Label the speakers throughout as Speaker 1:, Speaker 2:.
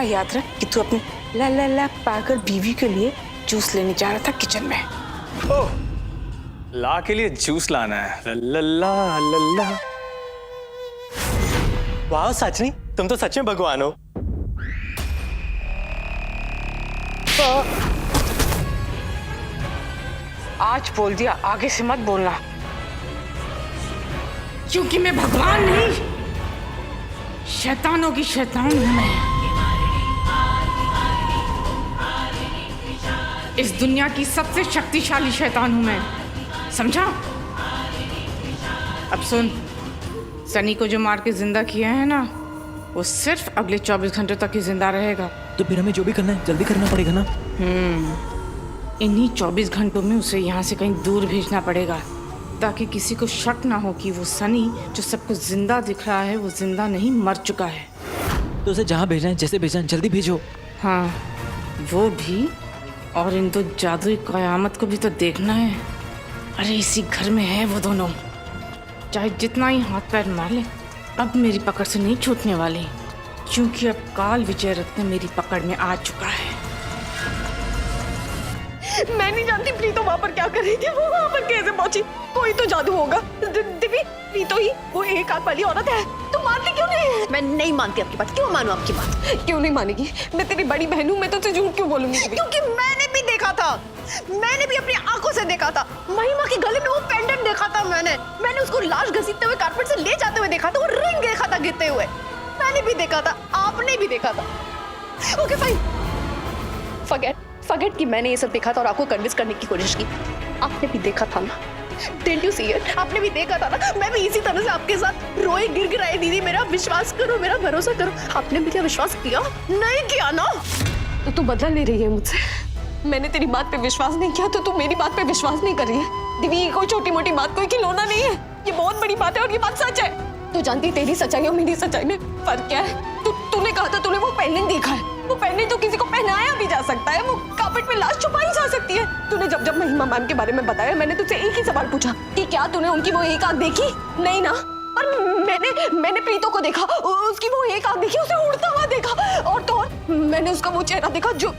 Speaker 1: याद रख कि तू अपनी ला ला ला पागल बीवी के लिए जूस लेने जा रहा था किचन में।
Speaker 2: ओह, ला के लिए जूस लाना है। लल्ला लल्ला।
Speaker 3: वाह सचनी, तुम तो सच में भगवान हो।
Speaker 1: आज बोल दिया, आगे से मत बोलना, क्योंकि मैं भगवान नहीं, शैतानों की शैतान हूं मैं। इस दुनिया की सबसे शक्तिशाली शैतान हूं मैं, समझा? अब सुन, सनी को जो मार के जिंदा किया है ना, वो सिर्फ अगले 24 घंटे तक ही जिंदा रहेगा।
Speaker 3: तो फिर हमें जो भी करना है जल्दी करना पड़ेगा ना।
Speaker 1: इन्हीं 24 घंटों में उसे यहाँ से कहीं दूर भेजना पड़ेगा, ताकि किसी को शक ना हो कि वो सनी जो सबको जिंदा दिख रहा है वो जिंदा नहीं, मर चुका है।
Speaker 3: तो उसे जहाँ भेजना है, जैसे भेजना है, जल्दी भेजो।
Speaker 1: हाँ, वो भी, और इन दो जादुई कयामत को भी तो देखना है। अरे इसी घर में है वो दोनों, चाहे जितना ही हाथ पैर मार ले, अब मेरी पकड़ से नहीं छूटने वाली, क्योंकि अब काल विजय रत्न मेरी पकड़ में आ चुका है।
Speaker 4: मैं नहीं जानती प्रीतो वहाँ पर क्या कर रही थी, वो वहाँ पर कैसे पहुंची। कोई तो जादू होगा। दिव्य, प्रीतो ही वो एक आंख वाली औरत है। तुम मानती क्यों नहीं?
Speaker 5: मैं नहीं मानती आपकी बात। क्यों मानूं आपकी बात?
Speaker 4: क्यों नहीं मानेगी? मैं तेरी बड़ी बहन हूँ, मैं तुझसे झूठ क्यों बोलूंगी?
Speaker 5: क्योंकि मैंने भी देखा था, मैंने भी अपनी आंखों से देखा था। महिमा के गले में वो पेंडेंट देखा था मैंने उसको लाश घसीटते हुए कारपेट से ले जाते हुए देखा था, वो रिंग देखा था गिरते हुए। मैंने भी देखा था, आपने भी देखा था। ओके फाइन, फॉरगेट कि मैंने ये सब देखा था और आपको कन्विंस करने की कोशिश की। आपने भी देखा था ना, डिडंट यू सी इट? आपने भी देखा था ना, मैं भी इसी तरह से आपके साथ रोए गिड़गिड़ाए। दीदी मेरा विश्वास करो, मेरा भरोसा करो। आपने भी क्या विश्वास किया? नहीं किया ना।
Speaker 4: तो तू बदला ले रही है मुझसे। मैंने तेरी बात पे विश्वास नहीं किया तो तू मेरी बात पे विश्वास नहीं कर रही है। दिव्य, कोई छोटी मोटी बात, कोई खिलौना नहीं है, ये बहुत बड़ी बात है और ये बात सच है। तू जानती तेरी सच्चाई और मेरी सच्चाई में फर्क क्या है? तूने कहा था तूने वो पेंडेंट देखा है। वो पेंडेंट तो किसी को पहनाया भी जा सकता है, वो कारपेट में लाश छुपाई जा सकती है। तूने जब महिमा मैम के बारे में बताया, मैंने तुझसे एक ही सवाल पूछा कि क्या तूने उनकी वो एक आंख देखी? नहीं ना। और मैंने प्रीतो को देखा, उसकी वो एक आंख देखी, उसे उड़ता हुआ देखा। और तो और मैंने उसका वो चेहरा देखा जो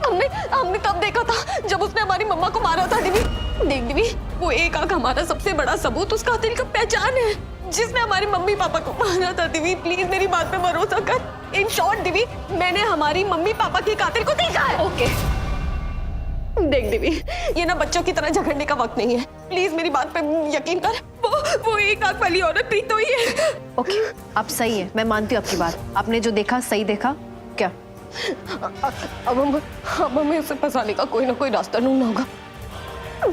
Speaker 4: हमने तब देखा था जब उसने हमारी मम्मा को मारा था। दिव्य, देख दिव्य, वो एक आंख हमारा सबसे बड़ा सबूत उस कातिल का पहचान है जिसने हमारी मम्मी पापा को मारा था। दिव्य, प्लीज मेरी बात पे भरोसा कर। इन शॉर्ट दिव्य, मैंने हमारी मम्मी पापा के कातिल को देखा है। ओके देख दिव्य, ये ना बच्चों की तरह झगड़ने का वक्त नहीं है। प्लीज मेरी बात पे यकीन कर। वो एक आंख वाली औरत प्रीतो ही है।
Speaker 5: ओके, आप सही है, मैं मानती हूँ आपकी बात। आपने जो देखा सही देखा। क्या
Speaker 4: अब हमें उसे फंसाने का कोई ना कोई रास्ता ढूंढना होगा,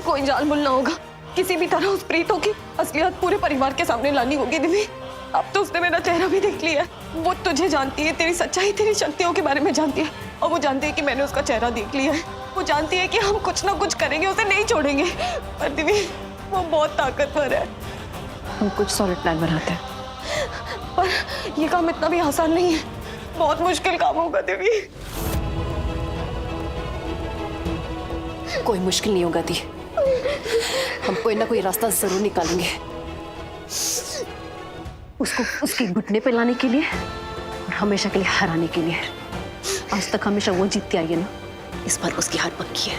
Speaker 4: कोई जाल बुनना होगा। किसी भी तरह उस प्रीतो की असलियत पूरे परिवार के सामने लानी होगी। दिव्य, अब तो उसने मेरा चेहरा भी देख लिया है। वो तुझे जानती है, तेरी सच्चाई, तेरी शक्तियों के बारे में जानती है, और वो जानती है कि मैंने उसका चेहरा देख लिया है। वो जानती है कि हम कुछ ना कुछ करेंगे, उसे नहीं छोड़ेंगे। पर दिव्य, वो बहुत ताकतवर है।
Speaker 5: हम कुछ सॉलिड प्लान बनाते हैं,
Speaker 4: पर ये काम इतना भी आसान नहीं है, बहुत मुश्किल काम होगा। दिव्य,
Speaker 5: कोई मुश्किल नहीं होगा दी, हम कोई ना कोई रास्ता जरूर निकालेंगे उसको उसके घुटने पे लाने के लिए और हमेशा के लिए हराने के लिए। आज तक हमेशा वो जीतती आई है ना, इस बार उसकी हार पक्की है।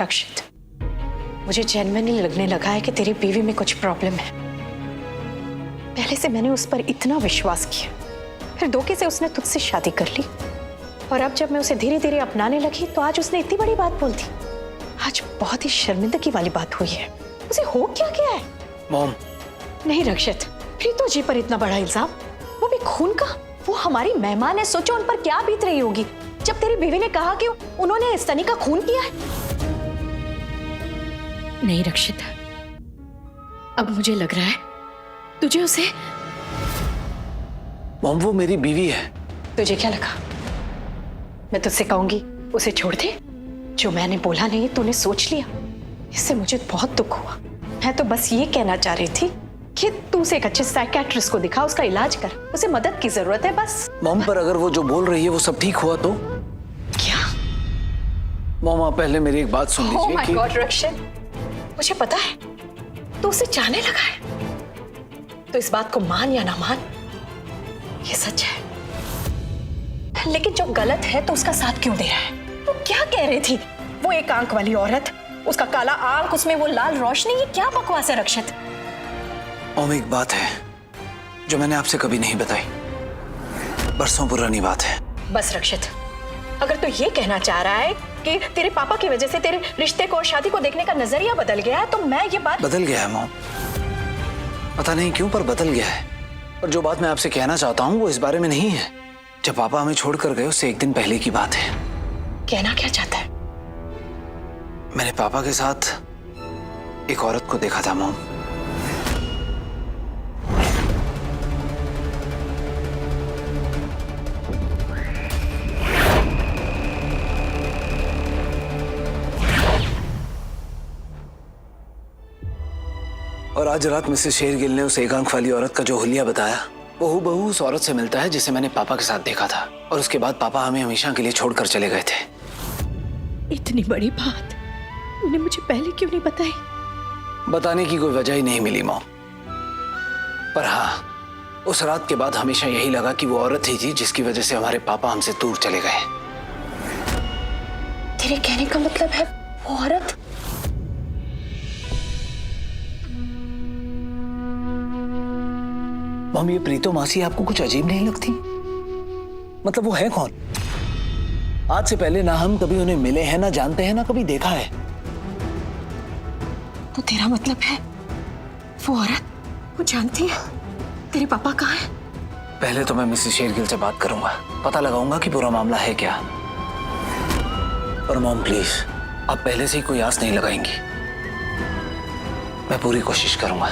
Speaker 6: रक्षित, मुझे जेन्युइनली लगने लगा है कि तेरी बीवी में कुछ प्रॉब्लम है। पहले से मैंने उस पर इतना विश्वास किया, फिर धोखे से उसने तुझसे शादी कर ली, और अब जब मैं उसे धीरे धीरे अपनाने लगी तो आज उसने इतनी बड़ी बात बोल दी। आज बहुत ही शर्मिंदगी वाली बात हुई है। उसे हो क्या गया है?
Speaker 3: मॉम,
Speaker 6: नहीं रक्षित, प्रीतो जी पर इतना बड़ा इल्जाम, वो भी खून का। वो हमारी मेहमान है, सोचो उन पर क्या बीत रही होगी जब तेरी बीवी ने कहा कि उन्होंने सनी का खून किया है। नहीं रक्षित, अब मुझे लग रहा है तुझे उसे।
Speaker 3: मॉम, वो मेरी बीवी है।
Speaker 6: तुझे क्या लगा मैं तुझसे कहूंगी उसे छोड़ दे? जो मैंने बोला नहीं तूने सोच लिया, इससे मुझे बहुत दुख हुआ। मैं तो बस ये कहना चाह रही थी कि तू उसे एक अच्छे साइकियाट्रिस्ट को दिखा, उसका इलाज कर, उसे मदद की जरूरत है बस।
Speaker 3: मॉम, पर अगर वो जो बोल रही है वो सब ठीक हुआ तो?
Speaker 6: क्या?
Speaker 3: मॉम, आप पहले मेरी एक बात सुन लीजिए।
Speaker 6: ओह माय गॉड रक्षित, मुझे पता है तो उसे चाहने लगा है। तो इस बात को मान या ना मान, ये सच है। लेकिन जो गलत है तो उसका साथ क्यों दे रहा है? वो क्या कह रही थी? वो एक आंख वाली औरत, उसका काला आंख, उसमें वो लाल रोशनी, ये क्या बकवास है रक्षित?
Speaker 3: ओम, एक बात है जो मैंने आपसे कभी नहीं बताई, बरसों पुरानी बात है।
Speaker 6: बस रक्षित, अगर तू ये कहना चाह रहा है कि तेरे पापा की वजह से तेरे रिश्ते को और शादी को देखने का नजरिया बदल गया है, तो मैं ये बात...
Speaker 3: बदल गया है मॉम, पता नहीं क्यों पर बदल गया है। और जो बात मैं आपसे कहना चाहता हूँ वो इस बारे में नहीं है। जब पापा हमें छोड़कर गए उससे एक दिन पहले की बात है।
Speaker 6: कहना क्या चाहता है?
Speaker 3: मैंने पापा के साथ एक औरत को देखा था मॉम। और आज रात मिसेस शेरगिल ने उस एक आंख वाली औरत का जो हुलिया बताया वो हूबहू उस औरत से मिलता है जिसे मैंने पापा के साथ देखा था। और उसके बाद पापा हमें हमेशा के लिए छोड़कर चले गए थे।
Speaker 6: इतनी बड़ी बात तूने मुझे पहले क्यों नहीं बताई?
Speaker 3: बताने की कोई वजह ही नहीं मिली मॉम। पर हाँ, उस रात के बाद हमेशा यही लगा कि वो औरत ही थी जिसकी वजह से हमारे पापा हमसे दूर चले गए।
Speaker 6: तेरे कहने का मतलब है वो औरत...
Speaker 3: मॉम, ये प्रीतो मासी आपको कुछ अजीब नहीं लगती? मतलब वो है कौन? आज से पहले ना हम कभी उन्हें मिले हैं, ना जानते हैं, ना कभी देखा है।
Speaker 6: तो तेरा मतलब है वो औरत वो जानती है तेरे पापा कहाँ है?
Speaker 3: पहले तो मैं मिसेस शेरगिल से बात करूंगा, पता लगाऊंगा कि पूरा मामला है क्या। और मॉम प्लीज, आप पहले से ही कोई आस नहीं लगाएंगी। मैं पूरी कोशिश करूंगा।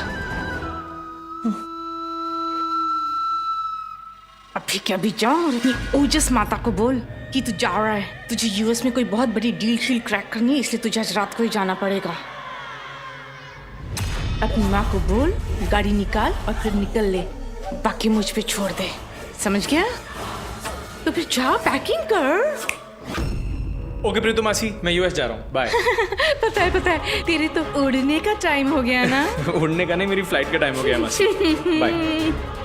Speaker 1: अभी क्या, अभी जा और अपनी ओजस माता को बोल कि तू जा रहा है। तुझे यूएस में कोई बहुत बड़ी डील शील क्रैक करनी है, इसलिए तुझे आज रात को ही जाना पड़ेगा। अपनी माँ को बोल गाड़ी निकाल और फिर निकल ले, बाकी मुझ पे छोड़ दे, समझ गया? तो फिर जा, पैकिंग कर।
Speaker 2: ओके प्रीतो मासी, मैं यूएस जा रहा हूँ, बाय।
Speaker 1: पता है तेरे तो उड़ने का टाइम हो गया ना।
Speaker 2: उड़ने का नहीं, मेरी फ्लाइट का टाइम हो गया मासी, बाय।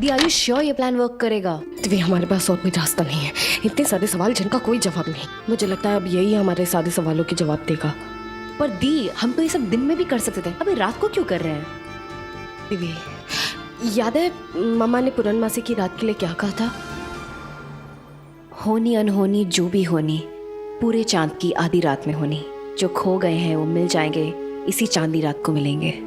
Speaker 4: आर यू श्योर ये प्लान वर्क करेगा? दिव्या, हमारे पास और कोई रास्ता नहीं है। इतने सारे सवाल जिनका कोई जवाब नहीं। मुझे लगता है अब यही हमारे सारे सवालों के जवाब देगा। पर दी, हम तो ये सब दिन में भी कर सकते थे, अभी रात को क्यों कर रहे हैं? दिव्या, याद है मम्मा ने पूर्णमासी की रात के लिए क्या कहा था?
Speaker 6: होनी अनहोनी जो भी होनी, पूरे चांद की आधी रात में होनी। जो खो गए हैं वो मिल जाएंगे, इसी चांदी रात को मिलेंगे।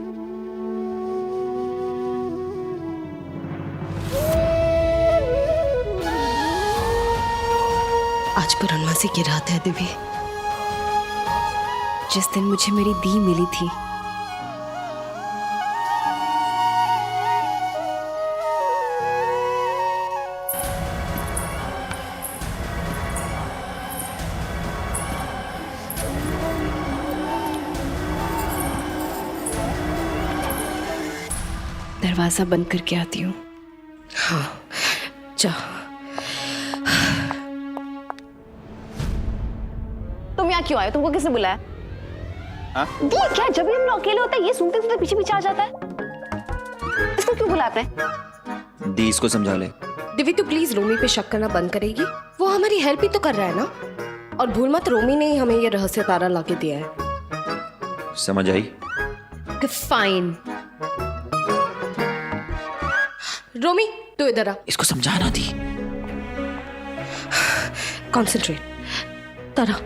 Speaker 6: आज पूर्णमासी की रात है दिव्या, जिस दिन मुझे मेरी दी मिली थी। दरवाजा बंद करके आती हूँ।
Speaker 4: हाँ, जा। तुम यहाँ क्यों आए? तुमको किसने बुलाया? दी, क्या जब भी हम लोग अकेले होते हैं ये सुनते सुनते पीछे पीछे आ जाता है? इसको क्यों बुलाया आपने?
Speaker 3: दी, इसको समझा ले।
Speaker 4: दिव्या, तू प्लीज रोमी पे शक करना बंद करेगी? वो हमारी हेल्प ही तो कर रहा है ना। और भूल मत, रोमी ने ही हमें ये रहस्य तारा लाके दिया है।
Speaker 3: समझ आई?
Speaker 4: फाइन। रोमी, तू इधर आ।
Speaker 3: इसको समझाना दी।
Speaker 4: कॉन्सेंट्रेट। तारा,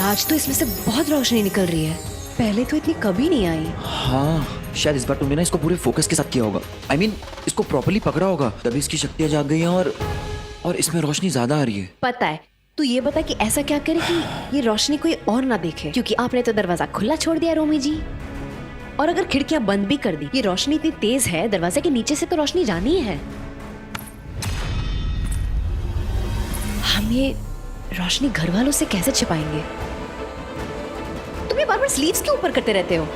Speaker 4: आज तो इसमें से बहुत रोशनी निकल रही है। पहले तो इतनी कभी नहीं आई।
Speaker 3: हाँ, शायद इस बार तुमने ना इसको पूरे फोकस के साथ किया होगा। I mean, इसको प्रॉपर्ली पकड़ा होगा, तभी इसकी शक्तियां जाग गई हैं और इसमें रोशनी ज्यादा आ रही है।
Speaker 4: पता है, तू ये बता कि ऐसा क्या करे कि ये रोशनी कोई और ना देखे, क्योंकि आपने तो दरवाजा खुला छोड़ दिया रोमी जी। और अगर खिड़कियां बंद भी कर दी, ये रोशनी इतनी तेज है, दरवाजे के नीचे से तो रोशनी जानी है।
Speaker 7: रोशनी घर वालों से कैसे छिपाएंगे? तुम ये बार बार स्लीव्स क्यों ऊपर करते रहते हो?